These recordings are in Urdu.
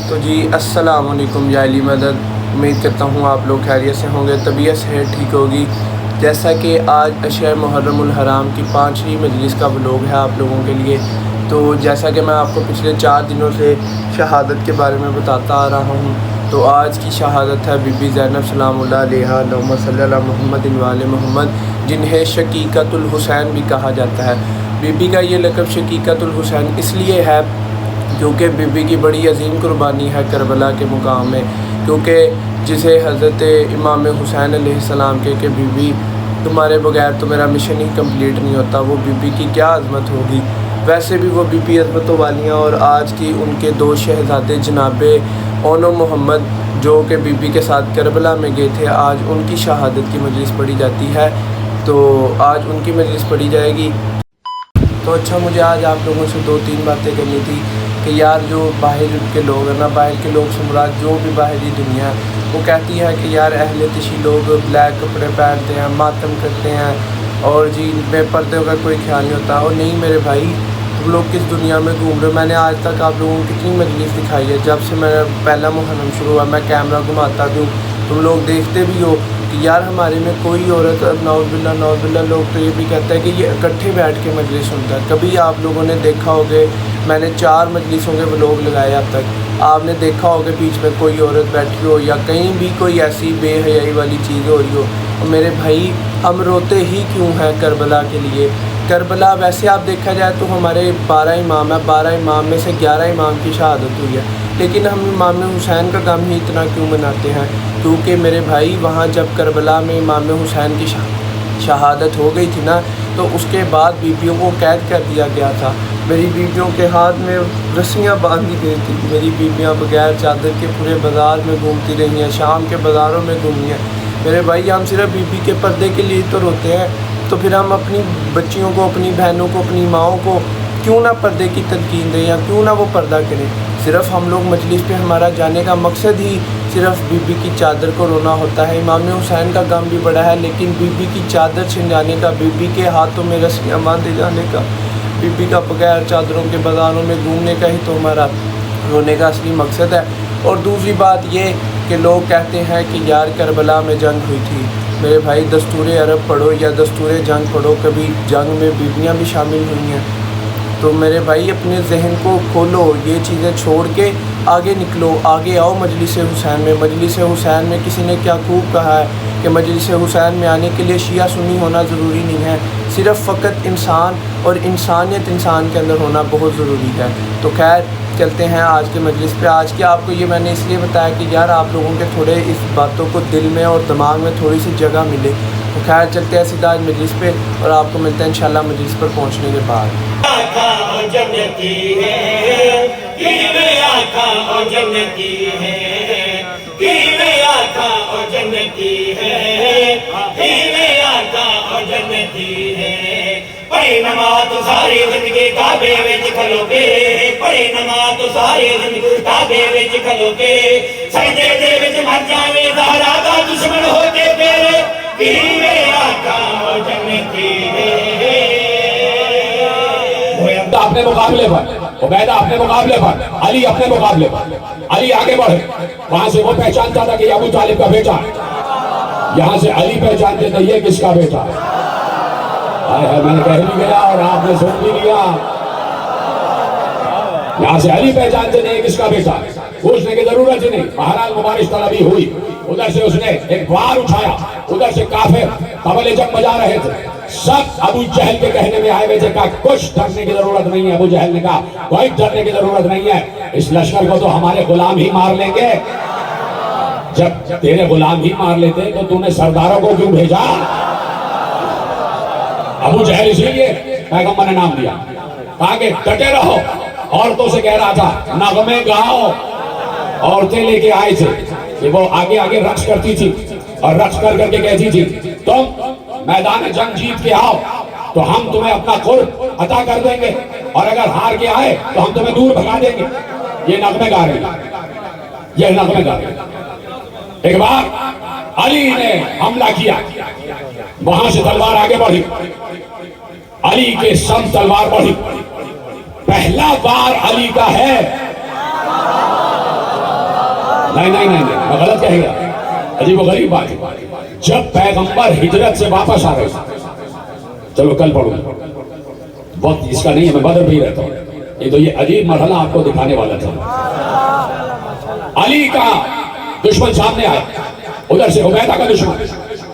تو جی السلام علیکم یا علی مدد، امید کرتا ہوں آپ لوگ خیریت سے ہوں گے، طبیعت صحت ٹھیک ہوگی۔ جیسا کہ آج اشہر محرم الحرام کی 5ویں مجلس کا ولاگ ہے آپ لوگوں کے لیے، تو جیسا کہ میں آپ کو پچھلے 4 دنوں سے شہادت کے بارے میں بتاتا آ رہا ہوں، تو آج کی شہادت ہے بی بی زینب سلام اللہ علیہا، اللہم صلی علی محمد وآل محمد، جنہیں شقیقۃ الحسین بھی کہا جاتا ہے۔ بی بی کا یہ لقب شقیقۃ الحسین اس لیے ہے کیونکہ بی بی کی بڑی عظیم قربانی ہے کربلا کے مقام میں، کیونکہ جسے حضرت امام حسین علیہ السلام کہ بی بی تمہارے بغیر تو میرا مشن ہی کمپلیٹ نہیں ہوتا، وہ بی بی کی کیا عظمت ہوگی۔ ویسے بھی وہ بی بی عظمتوں والیاں، اور آج کی ان کے 2 شہزادے جناب اون و محمد جو کہ بی بی کے ساتھ کربلا میں گئے تھے، آج ان کی شہادت کی مجلس پڑھی جاتی ہے، تو آج ان کی مجلس پڑھی جائے گی۔ تو اچھا، مجھے آج آپ لوگوں سے 2-3 باتیں کرنی تھی کہ یار جو باہر کے لوگ ہیں نا، باہر کے لوگ سے مراد جو بھی باہری دنیا ہے، وہ کہتی ہے کہ یار اہل تشیع لوگ بلیک کپڑے پہنتے ہیں، ماتم کرتے ہیں، اور جی بے پردے کا کوئی خیال نہیں ہوتا۔ اور نہیں میرے بھائی، تم لوگ کس دنیا میں گھوم رہے ہو؟ میں نے آج تک آپ لوگوں کو کتنی مجلس دکھائی ہے، جب سے میرا پہلا محرم شروع ہوا میں کیمرہ گھماتا بھی ہوں، تم لوگ دیکھتے بھی ہو کہ یار ہمارے میں کوئی عورت، نعوذ باللہ، لوگ تو یہ بھی کہتے ہیں کہ یہ اکٹھے بیٹھ کے مجلس سنتا ہے۔ کبھی آپ لوگوں نے دیکھا ہوگا، میں نے 4 مجلسوں کے ولاگ لگائے اب تک، آپ نے دیکھا ہوگا بیچ میں کوئی عورت بیٹھی ہو یا کہیں بھی کوئی ایسی بے حیائی والی چیز ہو رہی ہو۔ اور میرے بھائی، ہم روتے ہی کیوں ہیں کربلا کے لیے؟ کربلا ویسے آپ دیکھا جائے تو ہمارے 12 امام ہیں، 12 امام میں سے 11 امام کی شہادت ہوئی ہے، لیکن ہم امام حسین کا غم ہی اتنا کیوں مناتے ہیں؟ کیونکہ میرے بھائی، وہاں جب کربلا میں امام حسین کی شہادت ہو گئی تھی نا، تو اس کے بعد بیویوں کو قید کر دیا گیا تھا۔ میری بیویوں کے ہاتھ میں رسیاں باندھی گئی تھی، میری بیویاں بغیر چادر کے پورے بازار میں گھومتی رہی ہیں، شام کے بازاروں میں گھومی ہیں۔ میرے بھائی، ہم صرف بیوی کے پردے کے لیے تو روتے ہیں، تو پھر ہم اپنی بچیوں کو، اپنی بہنوں کو، اپنی ماؤں کو کیوں نہ پردے کی تلقین دیں، یا کیوں نہ وہ پردہ کریں؟ صرف ہم لوگ مجلس پہ ہمارا جانے کا مقصد ہی صرف بی بی کی چادر کو رونا ہوتا ہے۔ امام حسین کا غم بھی بڑا ہے، لیکن بی بی کی چادر چھن جانے کا، بی بی کے ہاتھوں میں رسیاں باندھے جانے کا، بی بی کا بغیر چادروں کے بازاروں میں گھومنے کا ہی تو ہمارا رونے کا اصلی مقصد ہے۔ اور دوسری بات یہ کہ لوگ کہتے ہیں کہ یار کربلا میں جنگ ہوئی تھی۔ میرے بھائی، دستور عرب پڑھو یا دستور جنگ پڑھو، کبھی جنگ میں بیویاں بھی شامل ہوئی ہیں؟ تو میرے بھائی، اپنے ذہن کو کھولو، یہ چیزیں چھوڑ کے آگے نکلو، آگے آؤ مجلس حسین میں۔ مجلس حسین میں کسی نے کیا خوب کہا ہے کہ مجلس حسین میں آنے کے لیے شیعہ سنی ہونا ضروری نہیں ہے، صرف فقط انسان اور انسانیت انسان کے اندر ہونا بہت ضروری ہے۔ تو خیر، چلتے ہیں آج کے مجلس پہ۔ آج کے آپ کو یہ میں نے اس لیے بتایا کہ یار آپ لوگوں کے تھوڑے اس باتوں کو دل میں اور دماغ میں تھوڑی سی جگہ ملے۔ تو خیر، چلتے ہیں سیدھا آج مجلس پہ، اور آپ کو ملتے ہیں انشاءاللہ مجلس پر پہنچنے کے بعد۔ پڑھی نماز ساری زندگی کعبے وچ کھلو کے، پڑھی نماز ساری زندگی کعبے وچ کھلو کے، سجدے دے وچ مر جاویں زہرا دا دشمن ہو کے تیرے، کیویں آقا او جنتی ہے۔ اپنے مقابلے پر، عبیدہ اپنے مقابلے پر، علی اپنے مقابلے پر، علی آگے بڑھے، وہاں سے وہ پہچانتا تھا کہ ابو طالب کا بیٹا، یہاں سے علی پہچانتے تھے یہ کس کا بیٹا۔ میں نے کہہ بھی گیا اور آپ نے سن بھی لیا، یہاں سے علی پہچانتے تھے یہ کس کا بیٹا، پوچھنے کی ضرورت ہی نہیں۔ بہرحال مبارش طلبی ہوئی، ادھر سے اس نے ایک وار اٹھایا، ادھر سے کافر طبل جنگ بجا رہے تھے، سب ابو جہل کے کہنے میں آئے ہوئے تھے، کہا کچھ ڈرنے کی ضرورت نہیں ہے۔ ابو جہل نے کہا کوئی ڈرنے کی ضرورت نہیں ہے، اس لشکر کو تو ہمارے غلام ہی مار لیں گے۔ جب تیرے غلام ہی مار لیتے تو تو نے سرداروں کو کیوں بھیجا؟ ابو جہل اسی لیے پیغمبر نے نام دیا، کہا کہ ڈٹے رہو۔ عورتوں سے کہہ رہا تھا نغمے گاؤ، عورتیں لے کے آئے تھے کہ وہ آگے آگے رقص کرتی تھی، اور رقص کر کر کے کہتی تھی تم میدان جنگ جیت کے آؤ تو ہم تمہیں اپنا قرب عطا کر دیں گے، اور اگر ہار کے آئے تو ہم تمہیں دور بھگا دیں گے۔ یہ نغمے گا رہے ہیں، یہ نغمے گا رہے ہیں۔ ایک بار علی نے حملہ کیا، وہاں سے تلوار آگے بڑھی، علی کے سم تلوار بڑھی، پہلا وار علی کا ہے، نہیں نہیں نہیں میں غلط کہہ گیا، عجیب و غریب بات ہے. جب پیغمبر ہجرت سے واپس آ رہے تھے، چلو کل پڑھوں، وقت اس کا نہیں ہے، میں بدر بھی رہتا ہوں، یہ تو یہ عجیب مرحلہ آپ کو دکھانے والا تھا. علی کا دشمن سامنے آیا، ادھر سے عبیدہ کا دشمن،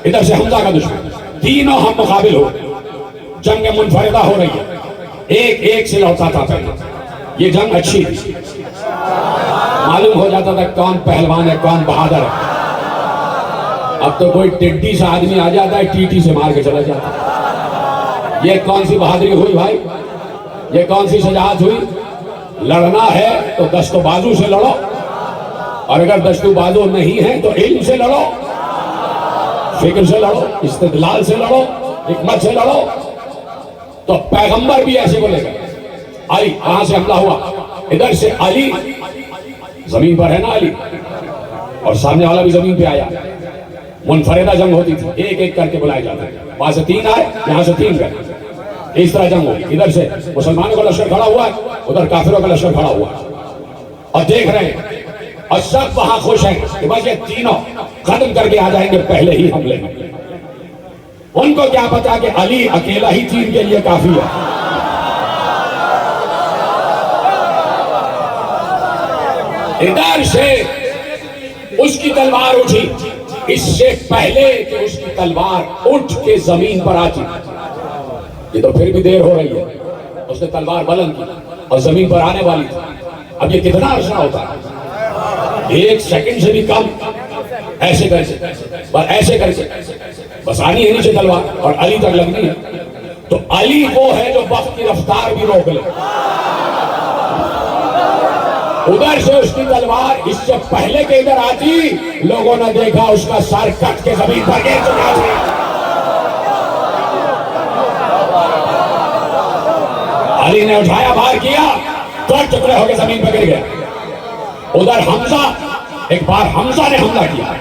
ادھر سے حمزہ کا دشمن، تینوں ہم مقابل ہو، جنگ منفردہ ہو رہی ہے، ایک ایک سے لوٹا تھا پہلے. یہ جنگ اچھی تھی، معلوم ہو جاتا تھا کون پہلوان ہے کون بہادر ہے. اب تو کوئی ٹڈی سے آدمی آ جاتا ہے ٹیٹی سے مار کے چلا جاتا ہے. یہ کون سی بہادری ہوئی بھائی، یہ کون سی شجاعت ہوئی؟ لڑنا ہے تو دست و بازو سے لڑو، اور اگر دست و بازو نہیں ہے تو علم سے لڑو، فکر سے لڑو، استدلال سے لڑو، حکمت سے لڑو. تو پیغمبر بھی ایسے بولے گا. علی کہاں سے حملہ ہوا؟ ادھر سے علی زمین پر ہے نا علی، اور سامنے والا بھی زمین پہ آیا. منفردہ جنگ ہوتی تھی، ایک ایک کر کے بلائے جاتے ہیں، وہاں سے 3 آئے یہاں سے 3 گئے، اس طرح جنگ ہوئی. ادھر سے مسلمانوں کا لشکر کھڑا ہوا ہے، ادھر کافروں کا لشکر کھڑا ہوا ہے، اور دیکھ رہے ہیں، اور سب وہاں خوش ہیں کہ بس یہ تینوں ختم کر کے آ جائیں گے پہلے ہی حملے میں. ان کو کیا پتا کہ علی اکیلا ہی 3 کے لیے کافی ہے. ادھر سے اس کی تلوار اٹھی، اس سے پہلے کہ اس کی تلوار اٹھ کے زمین پر آتی. یہ تو پھر بھی دیر ہو رہی ہے، اس نے تلوار بلند کی اور زمین پر آنے والی تھی. اب یہ کتنا عرصہ ہوتا ہے، 1 سیکنڈ سے بھی کم، ایسے کر کے بس ایسے کر کے بس آنی ہے نیچے تلوار اور علی تک لگنی ہے. تو علی وہ ہے جو وقت کی رفتار بھی روک لے. ادھر سے اس کی تلوار اس سے پہلے کہ ادھر آتی، لوگوں نے دیکھا اس کا سر کٹ کے زمین پر گر چکا تھا. علی نے اٹھایا، بار کیا، 2 ٹکڑے ہو کے زمین پر گر گیا. ادھر حمزہ، ایک بار حمزہ نے حملہ کیا،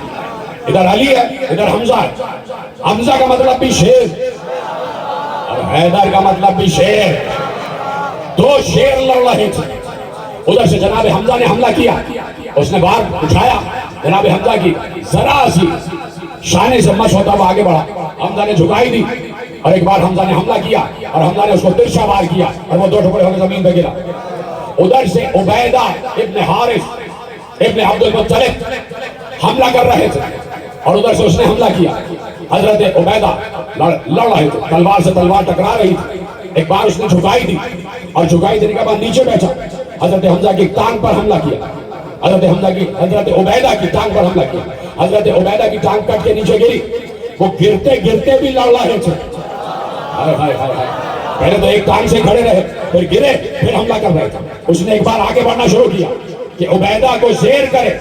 ادھر علی ہے ادھر حمزہ ہے. حمزہ کا مطلب بھی شیر اور حیدر کا مطلب بھی شیر، 2 شیر لڑ رہے تھے. ادھر سے جناب حمزہ نے حملہ کیا، اس نے بار اٹھایا، جناب حمزہ کی ذرا سی شانے سے مش ہوتا ہوا آگے بڑھا، حمزہ نے جھکائی دی، اور ایک بار حمزہ نے حملہ کیا اور حمزہ نے اس کو ترچھا وار کیا اور وہ 2 ٹکڑے ہو کے زمین پہ گرا. ادھر سے عبیدہ ابن حارث ابن عبد المطلب حملہ کر رہے تھے، اور ادھر سے اس نے حملہ کیا. حضرت عبیدہ لڑ رہے تھے، تلوار سے تلوار ٹکرا رہی تھی. ایک بار اس نے جھکائی دی، اور جھکائی دینے کے بعد نیچے بیٹھا، حضرت حمزہ کی ٹانگ پر حملہ کیا. حضرت عبیدہ کی ٹانگ پر حملہ کیا. حضرت عبیدہ کی ٹانگ کٹ کے نیچے گری. وہ گرتے گرتے بھی لڑ رہے تھے. پہلے تو ایک ٹانگ سے کھڑے رہے، پھر گرے، پھر حملہ کر رہے تھے. اس نے ایک بار آگے بڑھنا شروع کیا کہ عبیدہ کو زیر کرے.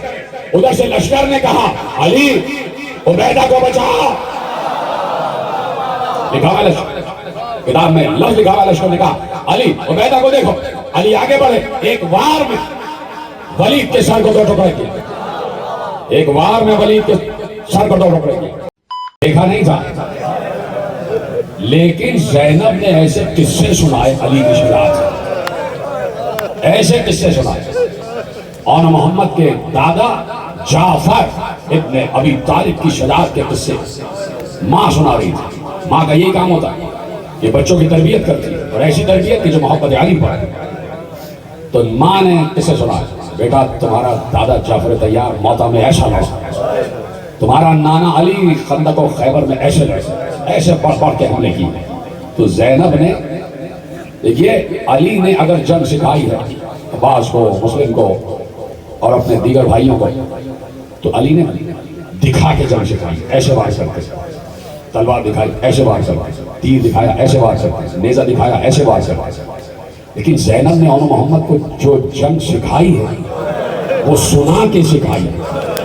ادھر سے لشکر نے کہا، علی عبیدہ کو بچا. لکھا ہوا لشکر کتاب میں لفظ لکھا ہوا، لشکر نے کہا علی عبیدہ کو دیکھو. علی آگے بڑھے، ایک وار میں ولید کے سر کو 2 ٹکڑے کیا. ایک وار میں ولید کے سر کو 2 ٹکڑے کیا. دیکھا نہیں تھا، لیکن زینب نے ایسے قصے سنائے علی کی شجاعت، ایسے قصے سنائے. اور محمد کے دادا جعفر ابن ابی طالب کی شجاعت کے قصے ماں سنا رہی تھی. ماں کا یہی کام ہوتا ہے، یہ بچوں کی تربیت کرتی ہے، اور ایسی تربیت کی جو محبت علی پر ہے. تو ماں نے قصے سنا، بیٹا تمہارا دادا جعفر تیار موتا میں ایسا لڑا، تمہارا نانا علی خندق و خیبر میں ایسے لڑے، ایسے پڑھ کے حملے کی. تو زینب نے دیکھیے، علی نے اگر جنگ سکھائی ہے عباس کو، مسلم کو اور اپنے دیگر بھائیوں کو، تو علی نے دکھا کے جنگ سکھائی. ایسے وار کرتے، تلوار دکھائی ایسے وار کرتے، تیر دکھایا ایسے وار کرتے، نیزہ دکھایا ایسے وار کرتے. لیکن زینب نے اور محمد کو جو جنگ سکھائی ہے وہ سنا کے سکھائی ہے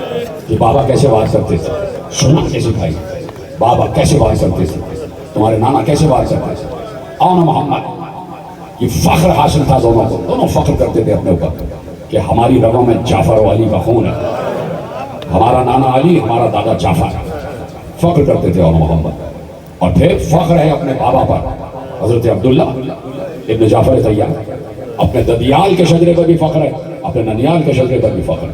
کہ بابا کیسے وار کرتے تھے. سنا کے سکھائی، بابا کیسے وار کرتے تھے، تمہارے نانا کیسے وار کرتے تھے. اور محمد یہ فخر حاصل تھا دونوں کو، دونوں فخر کرتے تھے اپنے اوپر کہ ہماری رگوں میں جعفر و علی کا خون ہے، ہمارا نانا علی، ہمارا دادا جعفر. فخر کرتے تھے اور محمد. اور پھر فخر ہے اپنے بابا پر، حضرت عبداللہ ابن جعفر تیار. اپنے ددیال کے شجرے پر بھی فخر ہے، اپنے ننیال کے شجرے پر بھی فخر ہے.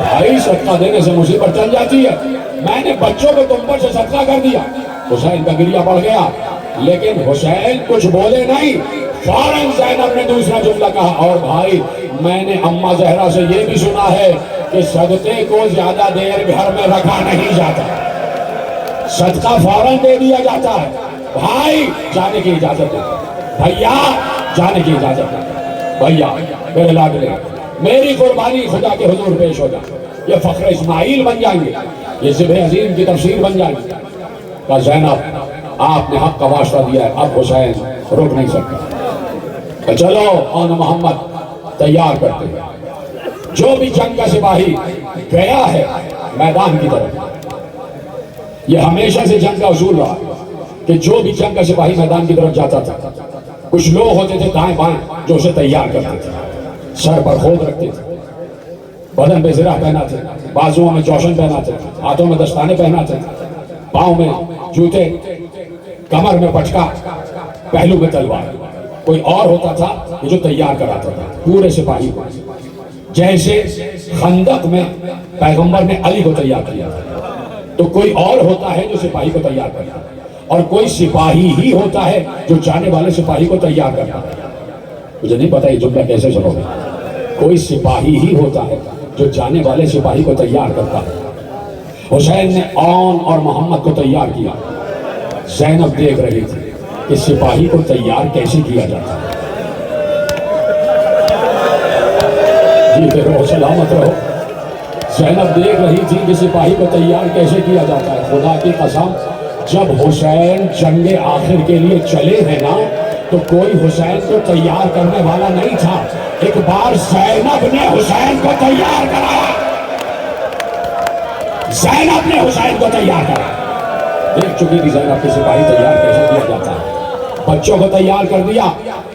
بھائی صدقہ دینے سے مصیبت چل جاتی ہے. میں نے بچوں کو تم پر سے صدقہ کر دیا. حسین کا گریہ بڑھ گیا لیکن حسین کچھ بولے نہیں. فوراً زینب نے دوسرا جملہ کہا, اور بھائی میں نے اماں زہرا سے یہ بھی سنا ہے کہ صدقے کو زیادہ دیر گھر میں رکھا نہیں جاتا, صدقہ فوراً دے دیا جاتا ہے. بھائی جانے کی اجازت دے, بھیا جانے کی اجازت دے, بھیا میرے لاڈلے میری قربانی خدا کے حضور پیش ہو جائے. یہ فخر اسماعیل بن جائیں گے, یہ ذبح عظیم کی تفسیر بن جائیں گے. کہا زینب آپ نے حق کا واسطہ دیا ہے, اب حسین رک نہیں سکتا. کہ چلو آن محمد تیار کرتے ہیں. جو بھی جنگ کا سپاہی گیا ہے میدان کی طرف, یہ ہمیشہ سے جنگ کا اصول رہا کہ جو بھی جنگ کا سپاہی میدان کی طرف جاتا تھا, کچھ لوگ ہوتے تھے دائیں بائیں جو اسے تیار کرتے تھے, سر پر خود رکھتے تھے, بدن پہ زرہ پہناتے, بازوؤں میں جوشن پہناتے, ہاتھوں میں دستانے پہناتے, پاؤں میں جوتے, کمر میں پٹکا, پہلو میں تلوار. کوئی اور ہوتا تھا کہ جو تیار کراتا تھا پورے سپاہی کو. جیسے خندق میں پیغمبر نے علی کو تیار کیا تھا, تو کوئی اور ہوتا ہے جو سپاہی کو تیار کرتا ہے, اور کوئی سپاہی ہی ہوتا ہے جو جانے والے سپاہی کو تیار کرتا ہے. مجھے نہیں پتا یہ جملہ کیسے سنو گے. کوئی سپاہی ہی ہوتا ہے جو جانے والے سپاہی کو تیار کرتا ہے. حسین نے آن اور محمد کو تیار کیا. زینب دیکھ رہی تھی کہ سپاہی کو تیار کیسے کیا جاتا ہے. جیتے رہو, سلامت رہو. زینب دیکھ رہی تھی کہ سپاہی کو تیار کیسے کیا جاتا ہے. خدا کی قسم جب حسین جنگ آخر کے لیے چلے ہیں نا, تو کوئی حسین کو تیار کرنے والا نہیں تھا. ایک بار زینب نے حسین کو تیار کرایا. زینب نے حسین کو تیار کرایا. دیکھ چکی تھی زینب کے سپاہی تیار کیسے کیا جاتا ہے. بچوں کو تیار کر دیا.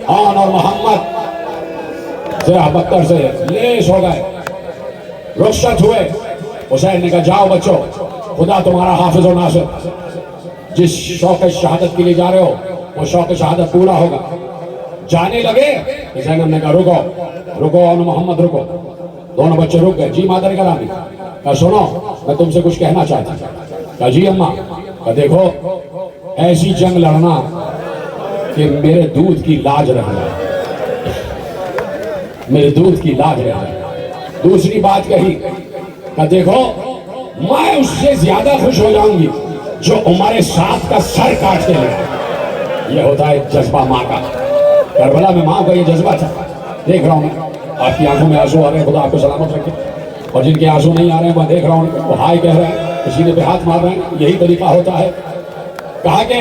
آن اور محمد ذرا بکر سے لیس ہو گئے, رخصت ہوئے. حسین نے کہا جاؤ بچوں, خدا تمہارا حافظ و ناصر. جس شوق شہادت کے لیے جا رہے ہو وہ شوق شہادت پورا ہوگا. جانے لگے. زینب نے کہا رکو رکو, آن محمد رکو. دونوں بچے رک گئے. جی مادر گرامی. کہا سنو میں تم سے کچھ کہنا چاہتا ہوں. کہا جی اماں. کہا دیکھو ایسی جنگ لڑنا کہ میرے دودھ کی لاج رہ جائے, میرے دودھ کی لاج رہ جائے. دوسری بات کہی کہ دیکھو میں اس سے زیادہ خوش ہو جاؤں گی جو عمر سعد کا سر کاٹ کے لے. یہ ہوتا ہے جذبہ ماں کا. کربلا میں ماں کا یہ جذبہ تھا. دیکھ رہا ہوں میں آپ کی آنکھوں میں آنسو آ رہے ہیں, خدا آپ کو سلامت رکھے. اور جن کے آنسو نہیں آ رہے ہیں میں دیکھ رہا ہوں وہ ہائے کہہ رہے ہیں, کسی نے پہ ہاتھ مار رہے ہیں. یہی طریقہ ہوتا ہے. کہا کہ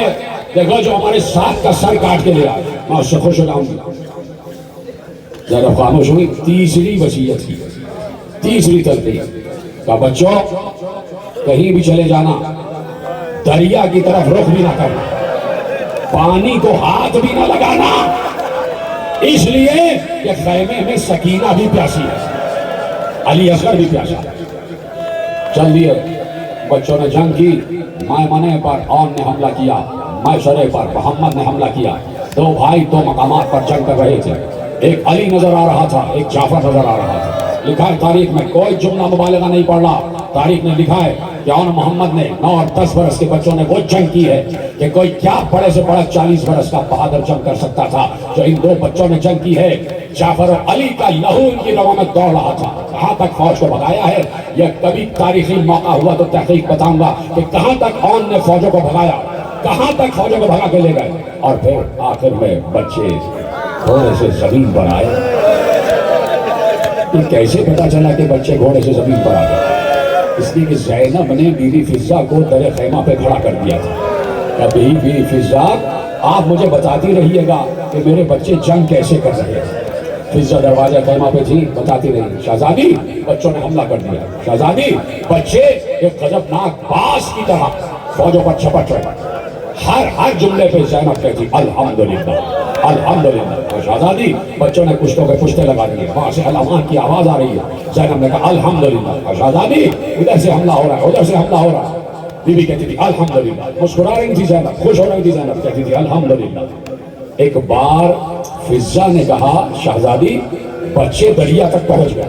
دیکھو جو ہمارے ساتھ کا سر کاٹ کے لے آئے میں اس سے خوش ہو جاؤں گی. زینب خاموش ہوئی. تیسری وصیت کی, تیسری تلقین. کہا بچوں کہیں بھی چلے جانا, دریا کی طرف رخ بھی نہ کرنا, پانی کو ہاتھ بھی نہ لگانا, اس لیے کہ خیمے میں سکینہ بھی پیاسی ہے, علی اصغر بھی پیاسا. چل دیے. بچوں نے جنگ کی. مائمنے پر آن نے حملہ کیا, میسرے پر محمد نے حملہ کیا. دو بھائی دو مقامات پر جنگ کر رہے تھے. ایک علی نظر آ رہا تھا, ایک جعفر نظر آ رہا تھا. لکھا ہے تاریخ میں, کوئی جملہ مبالغہ نہیں پڑھ رہا, تاریخ نے لکھا ہے کہ آن محمد نے 9 اور 10 برس کے بچوں نے وہ جنگ کی ہے کہ کوئی کیا بڑے سے بڑا 40 برس کا بہادر جنگ کر سکتا تھا. جو ان دو بچوں نے جنگ کی ہے, جعفر اور علی کا لہو ان کی رگوں میں دوڑ رہا تھا. کہاں تک فوج کو بھگایا ہے یہ کبھی تاریخی موقع ہوا تو تحقیق بتاؤں گا کہ کہاں تک آن نے فوجوں کو بھگایا, کہاں تک فوجوں کو بھگا کے لے گئے. اور پھر آخر میں بچے گھوڑے سے زمین پر آئے. کیسے پتا چلا کہ بچے گھوڑے سے زمین پر آ گئے؟ اس لیے کہ زینب نے بیوی فضہ کو در خیمہ پہ کھڑا کر دیا تھا. کبھی بیوی فضہ آپ مجھے بتاتی رہیے گا کہ میرے بچے جنگ کیسے کر رہے ہیں. فضہ دروازہ خیمہ پہ تھی, بتاتی رہی شہزادی بچوں نے حملہ کر دیا, شہزادی بچے ایک غضبناک باز کی طرح فوجوں پر چھپٹ رہے. ہر جملے پہ زینب کہتی الحمدللہ الحمدللہ. شہزادی بچوں نے پشتوں کے پشتے لگا دیے, وہاں سے علمان کی آواز آ رہی ہے. زینب نے کہا الحمدللہ. شہزادی ادھر سے حملہ ہو رہا ہے, ادھر سے حملہ ہو رہا ہے. بی بی کہتی تھی الحمدللہ. مسکرا رہی تھی زینب, خوش ہو رہی تھی زینب, کہتی تھی الحمدللہ. ایک بار فضہ نے کہا شہزادی بچے دریا تک پہنچ گئے,